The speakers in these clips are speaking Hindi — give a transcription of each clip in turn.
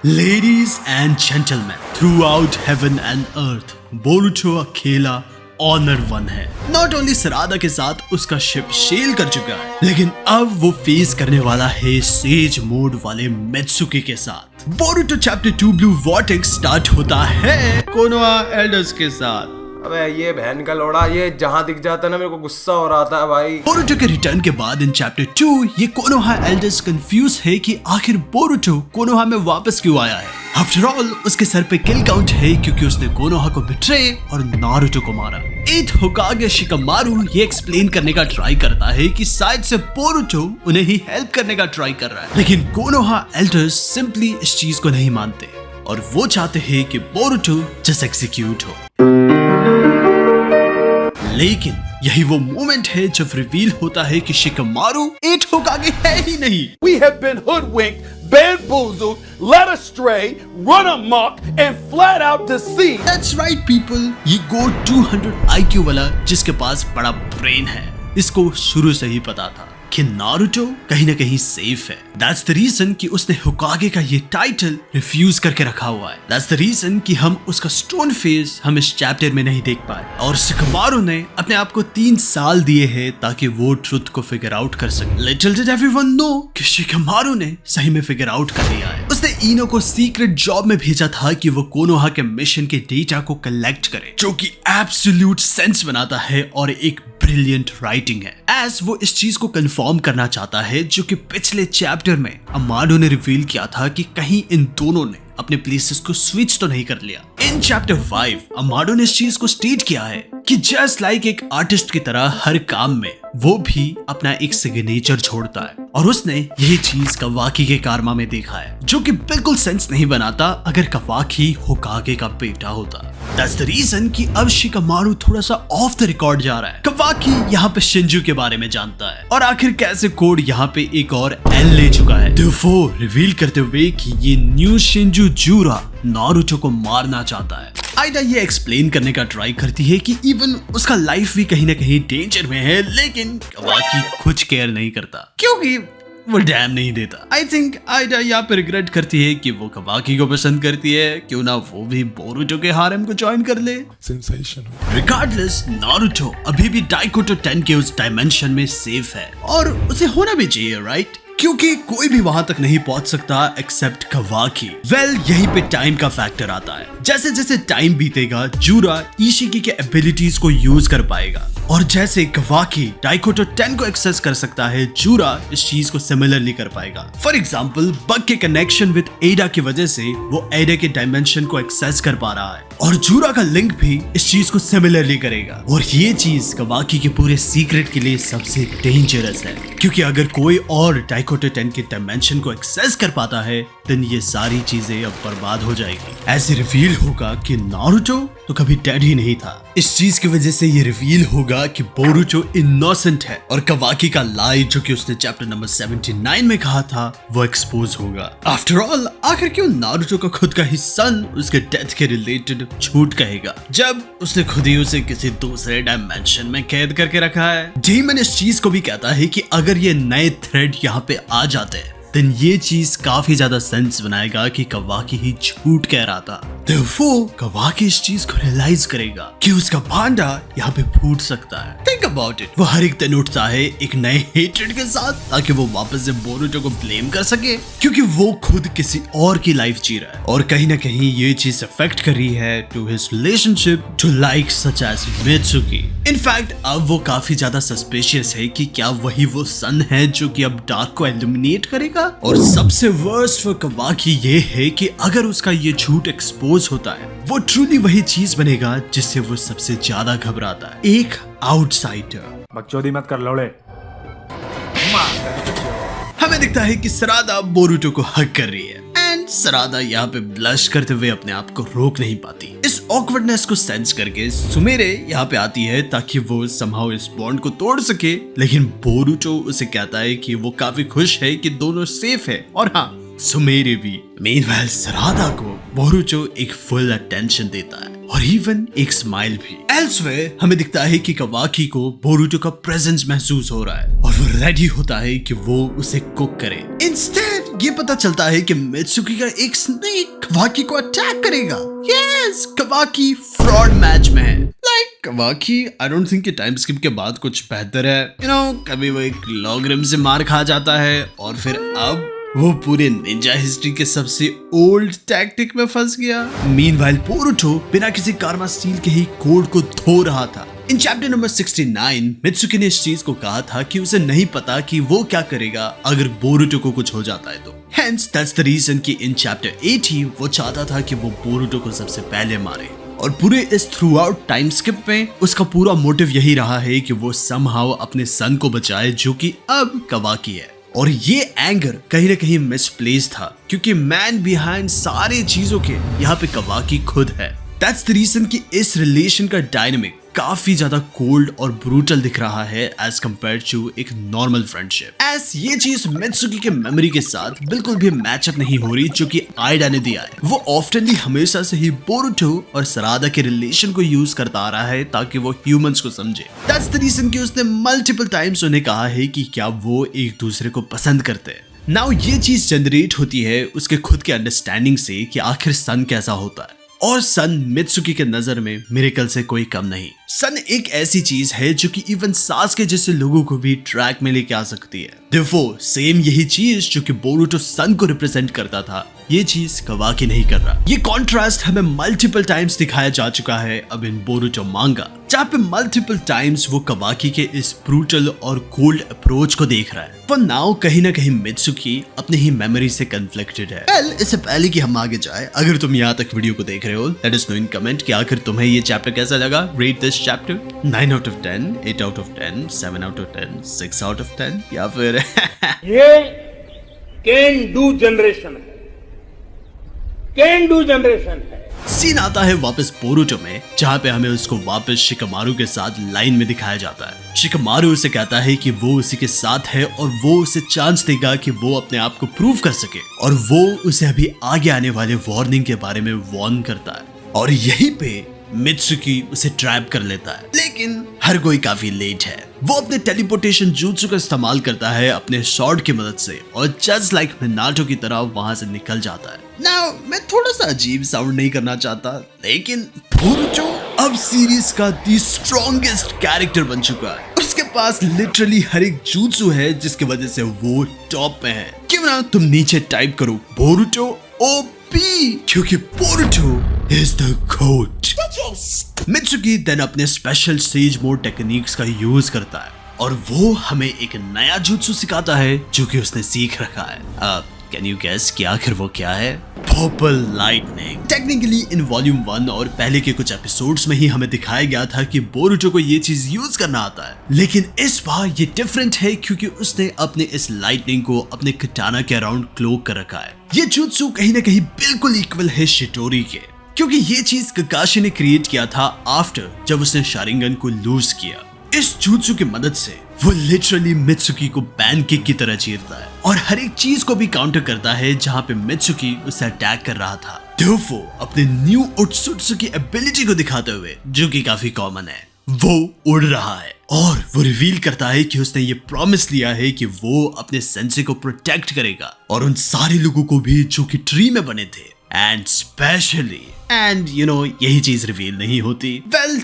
Ladies and gentlemen, throughout heaven and earth, Boruto अकेला ऑनर वन है। नॉट ओनली सरादा के साथ उसका शिप सेल कर चुका है, लेकिन अब वो फेस करने वाला है सेज मोड वाले मित्सुकी के साथ। Boruto chapter 2 blue vortex start होता है कोनोहा एल्डर्स के साथ। अबे ये बहन का लोड़ा, ये जहाँ दिख जाता है ना मेरे को गुस्सा हो रहा था भाई। बोरुटो के रिटर्न के बाद इन चैप्टर 2 ये कोनोहा एल्डर्स कंफ्यूज है कि आखिर बोरुटो कोनोहा में वापस क्यों आया है। आफ्टर ऑल उसके सर पे किल काउंट है क्योंकि उसने कोनोहा को बिट्रे और नारुतो को मारा। 8th होकागे शिकामारु ये एक्सप्लेन करने का ट्राई करता है कि शायद से बोरुटो उन्हें ही हेल्प करने का ट्राई कर रहा है, लेकिन कोनोहा एल्डर्स सिंपली इस चीज को नहीं मानते और वो चाहते हैं कि बोरुटो जस्ट एग्जीक्यूट हो। लेकिन यही वो मोमेंट है जब रिवील होता है कि शिकामारु 8 होकागे है ही नहीं। We have been hoodwinked, bamboozled, led astray, run amok, and flat out deceived. That's right people, ये GOAT 200 IQ वाला जिसके पास बड़ा ब्रेन है, इसको शुरू से ही पता था कि नारुतो कहीं ना कहीं सेफ है। That's the reason कि उसने होकागे का ये टाइटल रिफ्यूज करके रखा हुआ है। That's the reason कि हम उसका स्टोन फेस हम इस चैप्टर में नहीं देख पाए। और शिकामारु ने अपने आप को 3 साल दिए हैं ताकि वो ट्रुथ को फिगर आउट कर सके। Little did everyone know कि शिकामारु ने सही में फिगर आउट कर लिया है। उसने इनो को सीक्रेट जॉब में भेजा था कि वो कोनोहा के मिशन के डेटा को कलेक्ट करे, जो कि एब्सोल्यूट सेंस बनाता है और एक ब्रिलियंट राइटिंग है, एज वो इस चीज को कंफर्म करना चाहता है जो कि पिछले चैप्टर में अमाडो ने रिवील किया था कि कहीं इन दोनों ने अपने प्लेसेस को स्विच तो नहीं कर लिया। इन चैप्टर 5 अमाडो ने इस चीज को स्टेट किया है कि जस्ट लाइक एक आर्टिस्ट की तरह हर काम में वो भी अपना एक सिग्नेचर छोड़ता है, और उसने यही चीज कवाकी के कारमा में देखा है, जो कि बिल्कुल सेंस नहीं बनाता अगर कवाकी होकागे का बेटा होता। That's the reason कि अब शिकामारु थोड़ा सा ऑफ द रिकॉर्ड जा रहा है। कवाकी यहाँ पे शिंजू के बारे में जानता है और आखिर कैसे कोड यहाँ पे एक और एल ले चुका है, तो वो रिवील करते हुए कि ये न्यू शिंजू जूरा नारुतो को मारना चाहता है। आइडा ये एक्सप्लेन करने का ट्राई करती है कि इवन उसका लाइफ भी कहीं ना कहीं डेंजर में है, लेकिन कवाकी कुछ केयर नहीं करता क्योंकि वो डैम नहीं देता। आई थिंक आइडा यहाँ पे रिग्रेट करती है कि वो कवाकी को पसंद करती है, क्यों ना वो भी बोरुटो के हारेम को ज्वाइन कर ले। Sensational. रिगार्डलेस नारुतो अभी भी डाइकोटो 10 के उस डायमेंशन में सेफ है और उसे होना भी चाहिए, राइट? क्योंकि कोई भी वहां तक नहीं पहुंच सकता एक्सेप्ट कवाकी। वेल, यहीं पे टाइम का फैक्टर आता है। जैसे जैसे टाइम बीतेगा जूरा इशिकी के एबिलिटीज को यूज कर पाएगा, और जैसे कवाकी डाइकोटो 10 को एक्सेस कर सकता है, जूरा इस चीज को सिमिलरली कर पाएगा। फॉर एग्जांपल, बग के कनेक्शन विद एडा की वजह से वो एडा के डायमेंशन को एक्सेस कर पा रहा है, और जूरा का लिंक भी इस चीज को सिमिलरली करेगा। और ये चीज कवाकी के पूरे सीक्रेट के लिए सबसे डेंजरस है, क्योंकि अगर कोई और डाइकोटो 10 के डायमेंशन को एक्सेस कर पाता है देन ये सारी चीजें अब बर्बाद हो जाएगी। ऐसे रिवील होगा कि नारुतो तो कभी डेड ही नहीं था। इस चीज की वजह से ये रिवील होगा कि बोरुटो इनोसेंट है, और कवाकी का लाई जो कि उसने चैप्टर नंबर 79 में कहा था वो एक्सपोज होगा। आफ्टर ऑल, आखिर क्यों नारुतो का खुद का ही सन उसके डेथ के रिलेटेड झूठ कहेगा, जब उसने खुद ही उसे किसी दूसरे डायमेंशन में कैद करके रखा है। डेमन इस चीज को भी कहता है कि अगर ये नए थ्रेड यहाँ पे आ जाते हैं देन ये चीज काफी ज्यादा सेंस बनाएगा कि कवाकी ही झूठ कह रहा था। तो वो कवाकी इस चीज को रियलाइज करेगा कि उसका भांडा यहाँ पे फूट सकता है। थिंक अबाउट इट, वो हर एक दिन उठता है एक नए हेट्रेड के साथ ताकि वो वापस से बोरुटो को ब्लेम कर सके, क्योंकि वो खुद किसी और की लाइफ जी रहा है, और कहीं ना कहीं ये चीज अफेक्ट कर रही है to his relationship to like such as Mitsuki. In fact अब वो काफी ज्यादा सस्पिशियस है कि क्या वही वो सन है जो कि अब डार्क को एलिमिनेट करेगा। और सबसे वर्स्ट फॉर कवाकी ये है कि अगर उसका ये झूठ एक्सपोज होता है, वो ट्रूली वही चीज बनेगा जिससे वो सबसे ज्यादा घबराता है, एक आउटसाइडर। बकचोदी मत कर लोड़े। हमें दिखता है कि सरादा बोरुटो को हग कर रही है, एंड सरादा यहाँ पे ब्लश करते हुए अपने आप को रोक नहीं पाती। इस ऑकवर्डनेस को सेंस करके सुमेरे यहाँ पे आती है ताकि वो समहाउ इस बॉन्ड को तोड़ सके, लेकिन बोरुटो उसे कहता है कि वो काफी खुश है कि दोनों सेफ है, और हाँ सुमेरे भी। मीनवाइल सरादा को बोरुटो एक फुल अटेंशन देता है और इवन एक स्माइल भी। एल्सवेयर हमें दिखता है कि कवाकी को बोरुटो का प्रेजेंस महसूस हो रहा है और वो रेडी होता है कि वो उसे कुक करे। इंस्टेड ये पता चलता है कि मित्सुकी का एक स्नेक कवाकी को अटैक करेगा। यस, कवाकी फ्रॉड मैच में है। लाइक कवाकी आई डोंट थिंक कि टाइम स्किप के बाद कुछ बेहतर है। कभी वो एक लॉगरिथम से मार खा जाता है और फिर अब वो पूरे निंजा हिस्ट्री के सबसे ओल्ड टैक्टिक में फंस गया। मीनवाइल बोरुतो बिना किसी कार्मा स्टील के ही कोड को धो रहा था। इन चैप्टर नंबर 69 मित्सुकी ने इस चीज को कहा था कि उसे नहीं पता कि वो क्या करेगा अगर बोरुतो को कुछ हो जाता है तो। Hence, that's the reason कि इन चैप्टर 80 वो चाहता था कि वो बोरुतो को सबसे पहले मारे। और पूरे इस थ्रू आउट टाइम स्किप में उसका पूरा मोटिव यही रहा है कि वो समहाउ अपने सन को बचाए, जो कि अब कवाकी है। और ये एंगर कहीं ना कहीं मिसप्लेस था, क्योंकि मैन बिहाइंड सारे चीजों के यहाँ पे कवाकी खुद है। दैट्स द रीजन कि इस रिलेशन का डायनामिक काफी ज्यादा कोल्ड और ब्रूटल दिख रहा है एज कम्पेयर टू एक नॉर्मल फ्रेंडशिप। एज ये चीज मित्सुकी के मेमोरी के साथ बिल्कुल भी मैचअप नहीं हो रही जो कि आइडा ने दिया है। वो ऑफ्टनली हमेशा से ही बोरुतो और सरादा के रिलेशन को यूज करता आ रहा है ताकि वो ह्यूमंस को समझे। दैट्स द रीजन कि उसने मल्टीपल टाइम्स उन्हें कहा है कि क्या वो एक दूसरे को पसंद करते हैं। नाउ ये चीज जनरेट होती है उसके खुद के अंडरस्टैंडिंग से कि आखिर सन कैसा होता है। और सन मित्सुकी के नजर में मिरेकल से कोई कम नहीं। सन एक ऐसी चीज है जो कि इवन सासुके जैसे लोगों को भी ट्रैक में लेके आ सकती है। Therefore, सेम यही चीज जो कि बोरुतो सन को रिप्रेजेंट करता था, ये चीज कवाकी नहीं कर रहा। ये कॉन्ट्रास्ट हमें मल्टीपल टाइम्स दिखाया जा चुका है अब इन बोरुतो मांगा, जहाँ पे मल्टीपल टाइम्स वो कवाकी के इस ब्रूटल और कोल्ड अप्रोच को देख रहा है। पर नाउ कहीं ना कहीं मित्सुकी अपने ही मेमोरी से कन्फ्लिक्टेड है। इससे पहले कि हम आगे जाए, अगर तुम यहाँ तक वीडियो को देख रहे हो, let us know in comment कि आखिर तुम्हें ये चैप्टर कैसा लगा। Rate this chapter 9 out of 10, 8 out of 10, 7 out of 10, 6 out of 10 या फिर ये कैन डू जनरेशन है, कैन डू जनरेशन है। सीन आता है वापस बोरुतो में, जहाँ पे हमें उसको वापस शिकमारू के साथ लाइन में दिखाया जाता है। शिकमारू उसे कहता है कि वो उसी के साथ है और वो उसे चांस देगा कि वो अपने आप को प्रूव कर सके, और वो उसे अभी आगे आने वाले वार्निंग के बारे में वार्न करता है। और यहीं पे मित्सुकी उसे ट्रैप कर लेता है, लेकिन हर कोई काफी लेट है। वो अपने टेलीपोर्टेशन jutsu का इस्तेमाल करता है अपने शॉर्ट की मदद से, और जस्ट लाइक मिनाटो की तरह वहां से निकल जाता है। नाउ मैं थोड़ा सा अजीब साउंड नहीं करना चाहता, लेकिन बोरुतो अब सीरीज का दी स्ट्रॉन्गेस्ट कैरेक्टर बन चुका है। उसके पास लिटरली हर एक jutsu है जिसकी वजह से वो टॉप में है। क्यों ना तुम नीचे टाइप करो बोरुतो ओपी, क्योंकि Boruto is the GOAT. Mitsuki then अपने स्पेशल सेज मोड टेक्निक्स का यूज करता है और वो हमें एक नया जुत्सु सिखाता है जो कि उसने सीख रखा है। कैन यू गेस कि आखिर वो क्या है? Purple lightning. Technically in volume 1 और पहले के कुछ एपिसोड्स में ही हमें दिखाया गया था कि बोरुतो को ये चीज यूज करना आता है, लेकिन इस बार ये डिफरेंट है क्योंकि उसने अपने इस लाइटनिंग को अपने कटाना के अराउंड क्लोक कर रखा है। ये जुत्सु कहीं ना कहीं बिल्कुल इक्वल है शिटोरी के, क्योंकि ये चीज ककाशी ने क्रिएट किया था आफ्टर जब उसने शारिंगन को लूज किया। इस जुत्सु की मदद से वो लिटरली मित्सुकी को पैनकेक की तरह चीरता है और हर एक चीज को भी काउंटर करता है जहां पे मित्सुकी उसे अटैक कर रहा था। दोफो अपने न्यू ओत्सुत्सु की एबिलिटी को दिखाते हुए, जो कि काफी कॉमन है, वो उड़ रहा है और वो रिवील करता है कि उसने ये प्रॉमिस लिया है कि वो अपने सेंसे को प्रोटेक्ट करेगा और उन सारे लोगों को भी जो कि ट्री में बने थे, एंड स्पेशली यही चीज रिवील नहीं होती।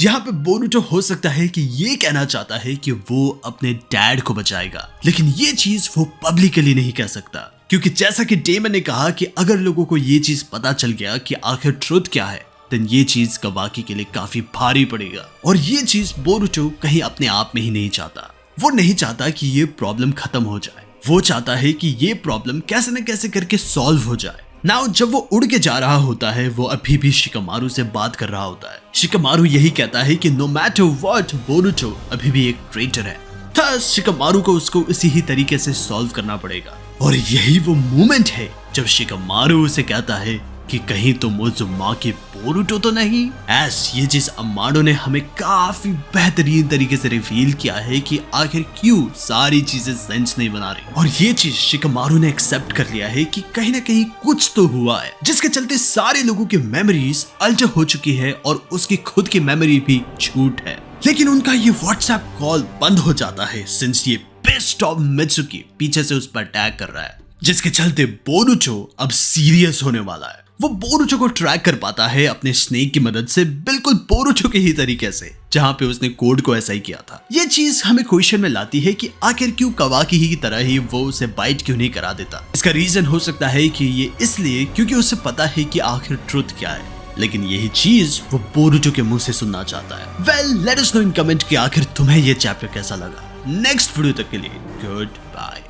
यहाँ पे बोरुतो हो सकता है कि ये कहना चाहता है कि वो अपने डैड को बचाएगा, लेकिन ये चीज वो पब्लिकली नहीं कह सकता, क्योंकि जैसा कि डेमन ने कहा कि अगर लोगों को ये चीज पता चल गया कि आखिर ट्रुथ क्या है, then ये चीज कवाकी के लिए काफी भारी पड़ेगा। और ये चीज बोरुतो कहीं अपने आप में ही नहीं चाहता। वो नहीं चाहता कि ये प्रॉब्लम खत्म हो जाए, वो चाहता है कि ये प्रॉब्लम कैसे न कैसे करके सॉल्व हो जाए। नाउ जब वो उड़ के जा रहा होता है, वो अभी भी शिकमारू से बात कर रहा होता है। शिकमारू यही कहता है कि नो मैटर व्हाट, बोरुतो अभी भी एक ट्रेटर है, थस शिकमारू को उसको इसी ही तरीके से सॉल्व करना पड़ेगा। और यही वो मोमेंट है जब शिकमारू उसे कहता है कि कहीं तुम उज़ुमाकी बोरुतो तो नहीं। ये चीज अमाडो ने हमें काफी बेहतरीन तरीके से रिवील किया है कि आखिर क्यों सारी चीजें सेंस नहीं बना रही, और ये चीज शिकमारू ने एक्सेप्ट कर लिया है कि कहीं ना कहीं कुछ तो हुआ है जिसके चलते सारे लोगों की मेमोरीज अल्टर हो चुकी है और उसकी खुद की मेमोरी भी झूठ है। लेकिन उनका ये व्हाट्सएप कॉल बंद हो जाता है सिंस ये पिस्ड ऑफ मित्सुकी पीछे से उस पर अटैक कर रहा है। जिसके चलते बोरुचो अब सीरियस होने वाला है। वो बोरुचो को ट्रैक कर पाता है अपने स्नेक की मदद से, बिल्कुल बोरुचो के ही तरीके से, जहां पे उसने कोड को ऐसा ही किया था। ये चीज हमें क्वेश्चन में लाती है कि आखिर क्यों कवाकी ही की तरह ही वो उसे बाइट क्यों नहीं करा देता। इसका रीजन हो सकता है कि ये इसलिए क्योंकि उसे पता है कि आखिर ट्रुथ क्या है, लेकिन यही चीज वो बोरुचो के मुंह से सुनना चाहता है। Well, let us know in comment कि आखिर तुम्हें ये चैप्टर कैसा लगा। नेक्स्ट वीडियो तक के लिए गुड बाय।